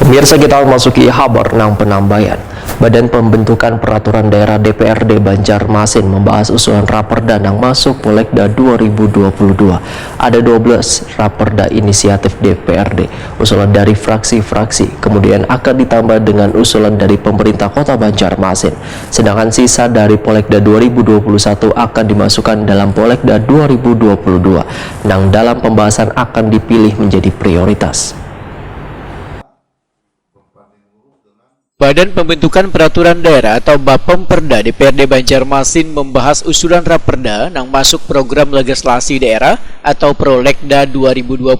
Pemirsa, kita masuki kabar nang penambahan. Badan Pembentukan Peraturan Daerah DPRD Banjarmasin membahas usulan Raperda nang masuk Polekda 2022. Ada 12 Raperda inisiatif DPRD, usulan dari fraksi-fraksi, kemudian akan ditambah dengan usulan dari pemerintah Kota Banjarmasin. Sedangkan sisa dari Polekda 2021 akan dimasukkan dalam Polekda 2022, nang dalam pembahasan akan dipilih menjadi prioritas. Badan Pembentukan Peraturan Daerah atau Bapemperda DPRD Banjarmasin membahas usulan Raperda yang masuk program legislasi daerah atau Prolekda 2022.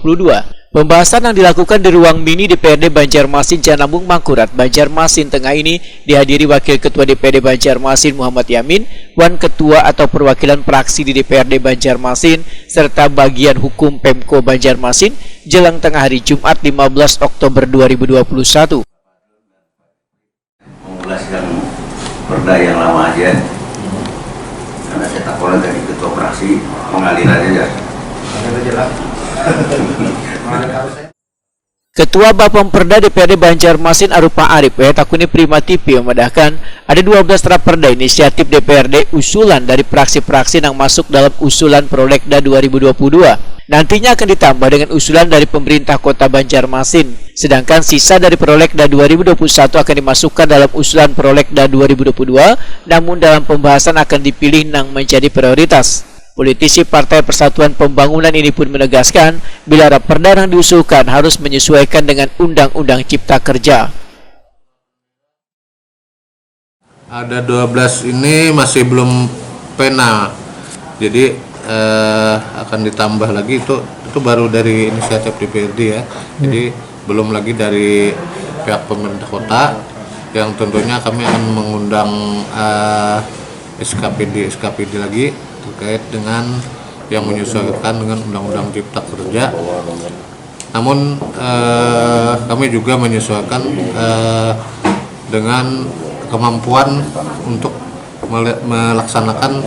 Pembahasan yang dilakukan di ruang mini DPRD Banjarmasin Janambung Mangkurat, Banjarmasin Tengah ini dihadiri Wakil Ketua DPRD Banjarmasin Muhammad Yamin, Wan Ketua atau perwakilan praksi di DPRD Banjarmasin, serta bagian hukum Pemko Banjarmasin jelang tengah hari Jumat 15 Oktober 2021. Yang perda yang lama aja, karena saya takutnya dari ketua praksi mengalir aja. Ketua Bapemperda DPRD Banjarmasin Arupa Arif Takuni Prima TV memedahkan ada 12 Raperda inisiatif DPRD usulan dari praksi-praksi yang masuk dalam usulan Prolekda 2022. Nantinya akan ditambah dengan usulan dari pemerintah Kota Banjarmasin. Sedangkan sisa dari Prolekda 2021 akan dimasukkan dalam usulan Prolekda 2022, namun dalam pembahasan akan dipilih yang menjadi prioritas. Politisi Partai Persatuan Pembangunan ini pun menegaskan bila Raperda yang diusulkan harus menyesuaikan dengan Undang-Undang Cipta Kerja. Ada 12 ini masih belum pena, jadi akan ditambah lagi, itu baru dari inisiatif DPRD ya. Jadi belum lagi dari pihak pemerintah kota, yang tentunya kami akan mengundang SKPD lagi terkait dengan yang menyesuaikan dengan Undang-Undang Cipta Kerja. Namun kami juga menyesuaikan dengan kemampuan untuk melaksanakan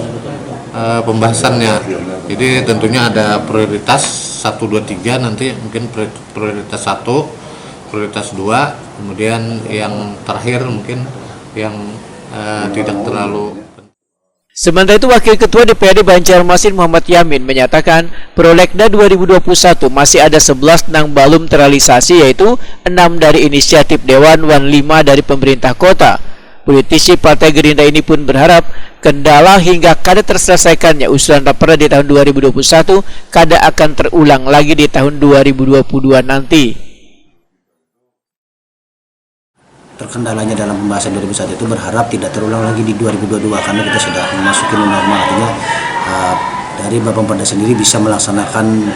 pembahasannya. Jadi tentunya ada prioritas 1, 2, 3, nanti mungkin prioritas 1, prioritas 2, kemudian yang terakhir mungkin yang tidak terlalu. Sementara itu, Wakil Ketua DPRD Banjarmasin Muhammad Yamin menyatakan Prolekda 2021 masih ada 11 yang belum terrealisasi, yaitu 6 dari inisiatif Dewan, 5 dari pemerintah kota. Politisi Partai Gerindra ini pun berharap kendala hingga kada terselesaikannya usulan Raperda di tahun 2021 kada akan terulang lagi di tahun 2022 nanti. Terkendalanya dalam pembahasan 2021 itu berharap tidak terulang lagi di 2022 karena kita sudah memasuki new normal, artinya dari Bapemperda sendiri bisa melaksanakan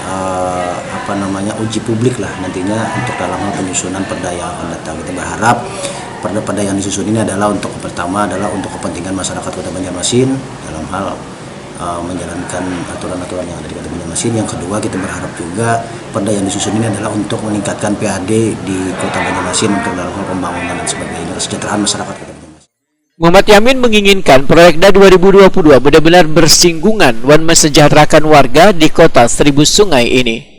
uji publik lah nantinya untuk dalam hal penyusunan perda yang akan datang. Kita berharap perda-perda yang disusun ini adalah pertama adalah untuk kepentingan masyarakat Kota Banjarmasin dalam hal menjalankan aturan-aturan yang ada di Kota Banjarmasin. Yang kedua, kita berharap juga perda yang disusun ini adalah untuk meningkatkan PAD di Kota Banjarmasin untuk dalam hal pembangunan dan sebagainya, kesejahteraan masyarakat Kota Banjarmasin. Muhammad Yamin menginginkan Prolekda 2022 benar-benar bersinggungan dan mensejahterakan warga di Kota Seribu Sungai ini.